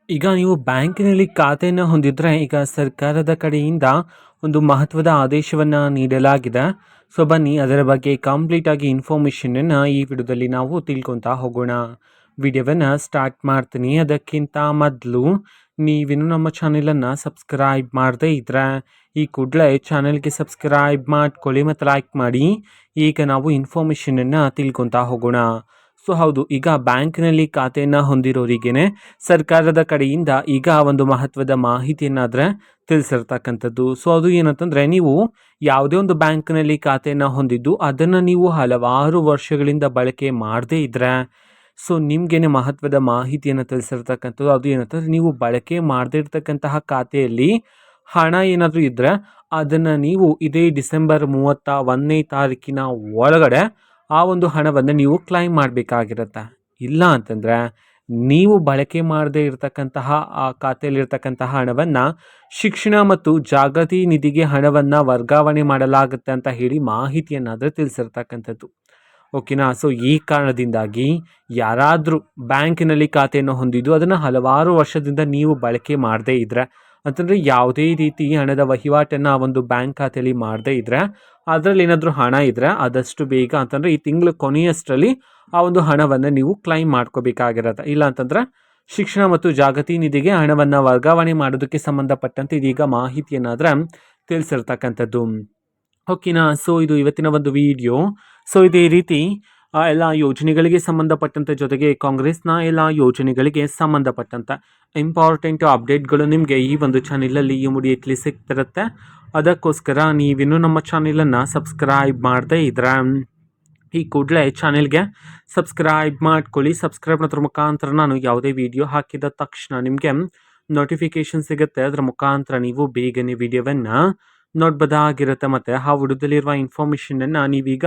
ಈಗ ನೀವು ಬ್ಯಾಂಕಿನಲ್ಲಿ ಖಾತೆಯನ್ನು ಹೊಂದಿದ್ರೆ ಈಗ ಸರ್ಕಾರದ ಕಡೆಯಿಂದ ಒಂದು ಮಹತ್ವದ ಆದೇಶವನ್ನು ನೀಡಲಾಗಿದೆ. ಸೊ ಬನ್ನಿ ಅದರ ಬಗ್ಗೆ ಕಂಪ್ಲೀಟ್ ಆಗಿ ಇನ್ಫಾರ್ಮೇಷನನ್ನು ಈ ವಿಡಿಯೋದಲ್ಲಿ ನಾವು ತಿಳ್ಕೊತಾ ಹೋಗೋಣ. ವಿಡಿಯೋವನ್ನು ಸ್ಟಾರ್ಟ್ ಮಾಡ್ತೀನಿ. ಅದಕ್ಕಿಂತ ಮೊದಲು ನೀವಿನ್ನು ನಮ್ಮ ಚಾನೆಲನ್ನು ಸಬ್ಸ್ಕ್ರೈಬ್ ಮಾಡದೇ ಇದ್ರೆ ಈ ಕೂಡಲೇ ಚಾನೆಲ್ಗೆ ಸಬ್ಸ್ಕ್ರೈಬ್ ಮಾಡ್ಕೊಳ್ಳಿ ಮತ್ತು ಲೈಕ್ ಮಾಡಿ. ಈಗ ನಾವು ಇನ್ಫಾರ್ಮೇಷನನ್ನು ತಿಳ್ಕೊತಾ ಹೋಗೋಣ. ಸೊ ಹೌದು, ಈಗ ಬ್ಯಾಂಕ್ನಲ್ಲಿ ಖಾತೆಯನ್ನು ಹೊಂದಿರೋರಿಗೇನೆ ಸರ್ಕಾರದ ಕಡೆಯಿಂದ ಈಗ ಒಂದು ಮಹತ್ವದ ಮಾಹಿತಿಯನ್ನಾದರೆ ತಿಳಿಸಿರ್ತಕ್ಕಂಥದ್ದು. ಸೊ ಅದು ಏನಂತಂದರೆ, ನೀವು ಯಾವುದೇ ಒಂದು ಬ್ಯಾಂಕ್ನಲ್ಲಿ ಖಾತೆಯನ್ನು ಹೊಂದಿದ್ದು ಅದನ್ನು ನೀವು ಹಲವಾರು ವರ್ಷಗಳಿಂದ ಬಳಕೆ ಮಾಡದೇ ಇದ್ದರೆ, ಸೊ ನಿಮಗೇನೆ ಮಹತ್ವದ ಮಾಹಿತಿಯನ್ನು ತಿಳಿಸಿರ್ತಕ್ಕಂಥದ್ದು. ಅದು ಏನಂತಂದರೆ, ನೀವು ಬಳಕೆ ಮಾಡದೇ ಇರ್ತಕ್ಕಂತಹ ಖಾತೆಯಲ್ಲಿ ಹಣ ಏನಾದರೂ ಇದ್ದರೆ ಅದನ್ನು ನೀವು ಇದೇ ಡಿಸೆಂಬರ್ 31ನೇ ತಾರೀಕಿನ ಒಳಗಡೆ ಆ ಒಂದು ಹಣವನ್ನು ನೀವು ಕ್ಲೈಮ್ ಮಾಡಬೇಕಾಗಿರುತ್ತೆ. ಇಲ್ಲ ಅಂತಂದರೆ ನೀವು ಬಳಕೆ ಮಾಡದೇ ಇರತಕ್ಕಂತಹ ಆ ಖಾತೆಯಲ್ಲಿರ್ತಕ್ಕಂತಹ ಹಣವನ್ನು ಶಿಕ್ಷಣ ಮತ್ತು ಜಾಗೃತಿ ನಿಧಿಗೆ ಹಣವನ್ನು ವರ್ಗಾವಣೆ ಮಾಡಲಾಗುತ್ತೆ ಅಂತ ಹೇಳಿ ಮಾಹಿತಿಯನ್ನಾದರೆ ತಿಳಿಸಿರ್ತಕ್ಕಂಥದ್ದು. ಓಕೆನಾ. ಸೊ ಈ ಕಾರಣದಿಂದಾಗಿ ಯಾರಾದರೂ ಬ್ಯಾಂಕಿನಲ್ಲಿ ಖಾತೆಯನ್ನು ಹೊಂದಿದ್ದು ಅದನ್ನು ಹಲವಾರು ವರ್ಷದಿಂದ ನೀವು ಬಳಕೆ ಮಾಡದೇ ಇದ್ದರೆ, ಅಂತಂದರೆ ಯಾವುದೇ ರೀತಿ ಹಣದ ವಹಿವಾಟನ್ನು ಆ ಒಂದು ಬ್ಯಾಂಕ್ ಖಾತೆಯಲ್ಲಿ ಮಾಡದೇ ಇದ್ದರೆ, ಅದರಲ್ಲಿ ಏನಾದರೂ ಹಣ ಇದ್ದರೆ ಆದಷ್ಟು ಬೇಗ ಅಂತಂದರೆ ಈ ತಿಂಗಳು ಕೊನೆಯಷ್ಟರಲ್ಲಿ ಆ ಒಂದು ಹಣವನ್ನು ನೀವು ಕ್ಲೈಮ್ ಮಾಡ್ಕೋಬೇಕಾಗಿರುತ್ತೆ. ಇಲ್ಲ ಅಂತಂದರೆ ಶಿಕ್ಷಣ ಮತ್ತು ಜಾಗೃತಿ ನಿಧಿಗೆ ಹಣವನ್ನು ವರ್ಗಾವಣೆ ಮಾಡೋದಕ್ಕೆ ಸಂಬಂಧಪಟ್ಟಂತೆ ಇದೀಗ ಮಾಹಿತಿಯನ್ನಾದರೆ ತಿಳಿಸಿರ್ತಕ್ಕಂಥದ್ದು. ಓಕೆನಾ. ಸೊ ಇದು ಇವತ್ತಿನ ಒಂದು ವಿಡಿಯೋ. ಸೊ ಇದೇ ರೀತಿ ಎಲ್ಲ ಯೋಜನೆಗಳಿಗೆ ಸಂಬಂಧಪಟ್ಟಂತೆ ಜೊತೆಗೆ ಕಾಂಗ್ರೆಸ್ನ ಎಲ್ಲ ಯೋಜನೆಗಳಿಗೆ ಸಂಬಂಧಪಟ್ಟಂಥ ಇಂಪಾರ್ಟೆಂಟ್ ಅಪ್ಡೇಟ್ಗಳು ನಿಮಗೆ ಈ ಒಂದು ಚಾನೆಲಲ್ಲಿ ಇಮಿಡಿಯೇಟ್ಲಿ ಸಿಗ್ತಿರುತ್ತೆ. ಅದಕ್ಕೋಸ್ಕರ ನೀವಿನ್ನೂ ನಮ್ಮ ಚಾನೆಲನ್ನು ಸಬ್ಸ್ಕ್ರೈಬ್ ಮಾಡದೇ ಇದ್ರೆ ಈ ಕೂಡಲೇ ಚಾನೆಲ್ಗೆ ಸಬ್ಸ್ಕ್ರೈಬ್ ಮಾಡ್ಕೊಳ್ಳಿ. ಸಬ್ಸ್ಕ್ರೈಬ್ ಮಾಡೋದ್ರ ಮುಖಾಂತರ ನಾನು ಯಾವುದೇ ವಿಡಿಯೋ ಹಾಕಿದ ತಕ್ಷಣ ನಿಮಗೆ ನೋಟಿಫಿಕೇಷನ್ ಸಿಗುತ್ತೆ. ಅದರ ಮುಖಾಂತರ ನೀವು ಬೇಗನೆ ವಿಡಿಯೋವನ್ನು ನೋಡ್ಬೋದಾಗಿರುತ್ತೆ ಮತ್ತು ಆ ವಿಡಿಯೋದಲ್ಲಿರುವ ಇನ್ಫಾರ್ಮೇಷನನ್ನು ನೀವೀಗ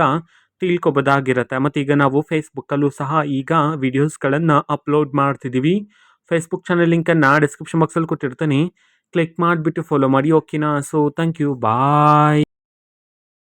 ತಿಳ್ಕೊಬೋದಾಗಿರುತ್ತೆ. ಮತ್ತು ಈಗ ನಾವು ಫೇಸ್ಬುಕ್ಕಲ್ಲೂ ಸಹ ಈಗ ವಿಡಿಯೋಸ್ಗಳನ್ನು ಅಪ್ಲೋಡ್ ಮಾಡ್ತಿದ್ದೀವಿ. ಫೇಸ್ಬುಕ್ ಚಾನಲ್ ಲಿಂಕನ್ನು ಡಿಸ್ಕ್ರಿಪ್ಷನ್ ಬಾಕ್ಸಲ್ಲಿ ಕೊಟ್ಟಿರ್ತೀನಿ. ಕ್ಲಿಕ್ ಮಾಡಿಬಿಟ್ಟು ಫಾಲೋ ಮಾಡಿ. ಓಕೆನಾ. So thank you, bye.